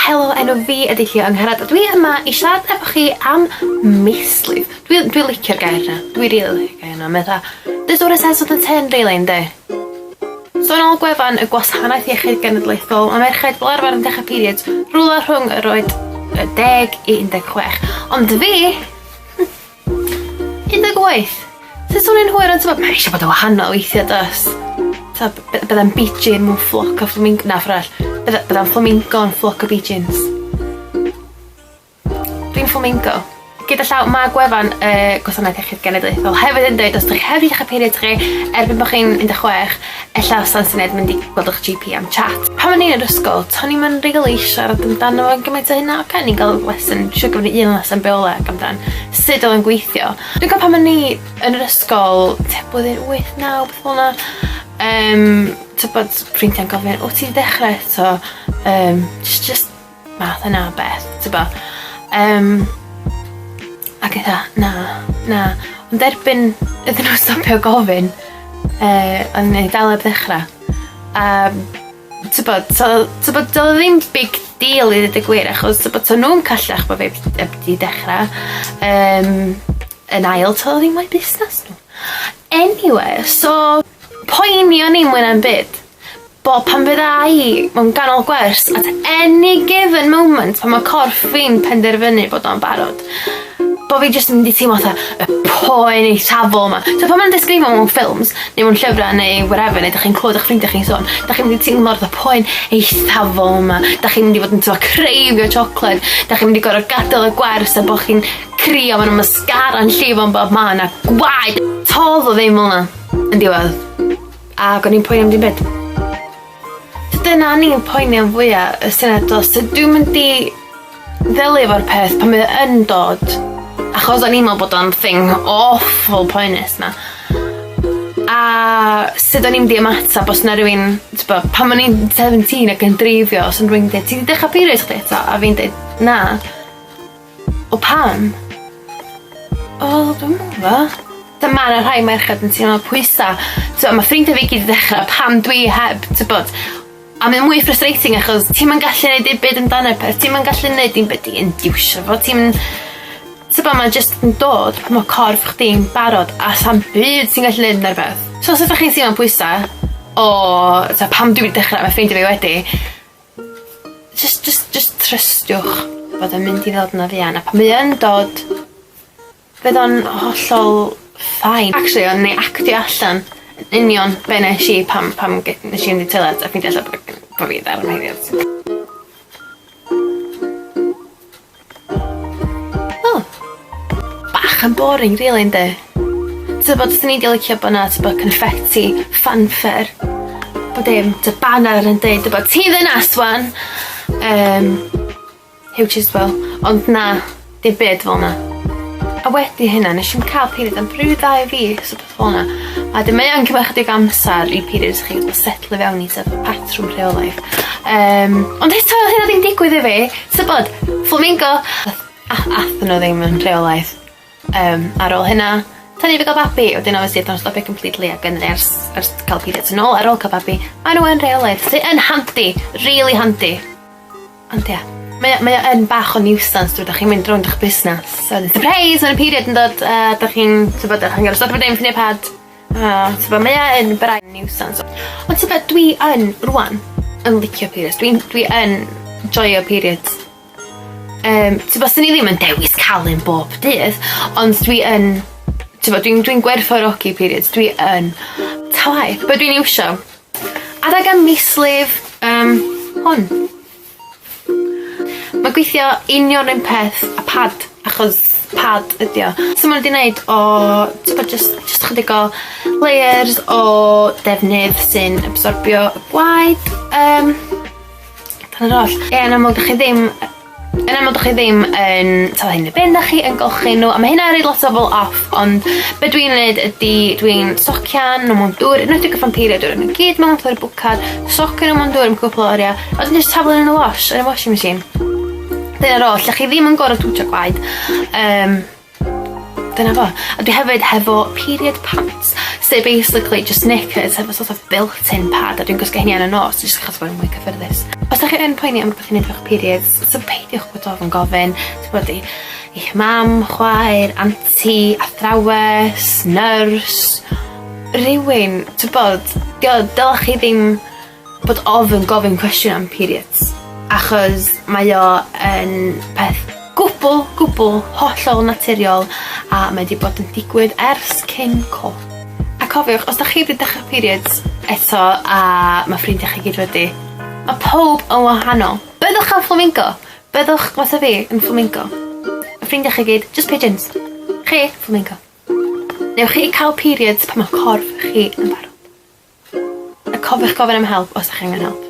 helo, enw fi ydy Llio Angharad, a dwi yma i siarad efo chi am Mislif. Dwi licio'r gair yna, dwi really licio'r gair yna, medda, does what it says on the tin, really, ynddi? So yn ôl gwefan y Gwasanaeth Iechyd Genedlaethol, mae merched fel arfer yn dechrau periods rhwla rhwng yr oed 10 i 16. Ond fi, 18. Sut sôn i'n hwyr ond mae eisiau bod yn wahanol weithiau dos. Byddai'n beijing mewn ffloc o flamingo, na ffrall, byddai'n flamingo yn ffloc o beijings. Dwi'n flamingo. Gyda llaw, mae gwefan Gwasanaeth Iechyd Genedlaethol hefyd yn dweud, os ydych chi hefyd dechrau periods chi, erbyn bod chi'n 16, ella os dan syniad mynd i gweld eich GP am chat. Pan o'n i'n yr ysgol, to'n i'n really siarad amdano fo'n gymaint o hynna, oce, ni'n cael lesson, siw gyfnod un lesson bioleg amdan sut oedd yn gweithio. Dwi'n cael pan o'n i yn yr ysgol, blwyddyn 8-9, beth fel yna, bod ffrindiau'n gofyn, o ti'n dechrau eto, just math yna beth, ac eitha, na. Ond erbyn ydyn nhw stopio gofyn, ond ni dal eb ddechrau. Doedd ddim big deal i ddweud y gwir, achos to nhw'n callach bod fi eb di dechrau. Yn ail, doedd ddim o'i busnes nhw. Anyway, so, poeni o'n i mwyn am byd. Bod pan bydda i mewn ganol gwers, at any given moment, pan mae corff fi'n penderfynu bod o'n barod, bod fi jyst yn mynd i teimlo y poen ei tafel yma. So pan mae'n disgrifio mewn ffilms, neu mewn llyfrau, neu whatever, neu da chi'n clywed eich ffrindiau chi'n sôn, da chi'n mynd i teimlo'r poen ei tafel yma, da chi'n mynd i fod yn creifio chocolate, da chi'n mynd i gorfod gadael y gwers a bod chi'n crio mewn mascara'n llif o'n bob man a gwaed. Todd o ddim fel yna, yn diwedd. Ac o'n i'n poeni am dim byd. Dyna ni'n poeni am fwyaf y syniad os. Dwi'n mynd i ddelu efo'r peth pan bydd yn dod, achos o'n i'n meddwl bod o'n thing awful poenus na. A sut o'n i'n di ymatab os na rhywun, pan o'n i'n 17 ac yn dreifio, os o'n rhywun dweud, ti di dechrau periods chdi eto? A fi'n dweud, na. O pam? O, dwi'n meddwl. Dyma yna rhai merched yn teimlo pwysa. Mae ffrindiau fi gyd i dechrau pam dwi heb, a mae'n mwy frustrating achos ti'n ma'n gallu neud dim byd amdano'r peth, ti'n ma'n gallu neud dim byd i indiwsio fo, mae'n just yn dod pan mae corff chdi'n barod a sa'n byd ti'n gallu neud yna'r beth. So os ydych chi'n teimlo'n pwysa, pam dwi wedi dechrau mae ffrindiau fi wedi, just trystiwch bod yn mynd i ddod yna fian, a pan mae yn dod, bydd o'n hollol ffain. Actually, o'n i actio allan union be nes i pam nes i yn di tyled a fi'n deall bod fi dar am heiddiad. Bach yn boring, really, ynddi? Bod ydyn ni di licio bod na confetti, fanfare, bod dim banner yn dweud, bod ti ddynas wan, huge as well, ond na, dim byd fel na. A wedi hynna, nes i'n cael period am bryd dda i fi, so beth fel yna. A dim mae o'n cymryd chydig amser i periods chi wedi setlo fewn i sef patrwm rheolaidd. Ond eto hynna ddim digwydd i fi, so bod flamingo, athyn nhw ddim yn rheolaidd. Ar ôl hynna, tan i fi gael babi, wedyn obviously ydyn nhw'n stopio completely ac yn ers cael periods yn ôl ar ôl cael babi, maen nhw yn rheolaidd, sy'n yn handi, really handi. Ond ia. Mae yn bach o nuisance dwi'n chi'n mynd rownd eich busnes. So, surprise, mae'n period yn dod, da chi'n gael stop bod e'n ffynnu pad. Mae yn braidd nuisance. Ond dwi yn rwan yn licio periods. Dwi yn joio periods. Dyn ni ddim yn dewis calon bob dydd, ond dwi'n gwerthfawrogi periods. Dwi yn tawaith. Be dwi'n iwsio. Adag am Mislif, hwn. Mae gweithio union yn peth a pad, achos pad ydi o. So maen nhw wedi gwneud o, just chydig o layers o defnydd sy'n absorbio gwaed. Tan yr oll. Yn aml dych chi ddim yn tal hyn y ben da chi yn golchi nhw, a mae hynna'n rhaid lot o bobl off, ond be dwi'n gwneud ydy dwi'n socian nhw mewn dŵr, unwaith dwi'n gyffan period dŵr yn y gyd mewn ffordd bwcad, socian nhw mewn dŵr yn cwpl o oriau, a dwi'n just taflu yn y wash, yn y washing machine. Dyna'r oll, lle chi ddim yn gorau twtio gwaed. Dyna fo. A dwi hefyd hefo period pants, sef basically just knickers hefo sort of built-in pad, a dwi'n gwisgo hynny yn y nos, jyst achos bod yn mwy cyffyrddus. Os ydych chi yn poeni am rhywbeth i wneud efo'ch periods, so peidiwch bod ofyn gofyn, ti'n bod i'ch mam, chwaer, aunty, athrawes, nyrs, rhywun, ti'n bod, dylech chi ddim bod ofyn gofyn cwestiwn am periods, achos mae o yn peth gwbl hollol naturiol a mae wedi bod yn digwydd ers cyn co. A cofiwch, os da chi wedi dechrau periods eto a mae ffrindiau chi gyd wedi, mae pob yn wahanol. Byddwch yn fflamingo, byddwch fatha fi yn fflamingo. Y ffrindiau chi gyd, just pigeons. Chi, fflamingo. Newch chi cael periods pan mae corff chi yn barod. A cofiwch gofyn am help os da chi angen help.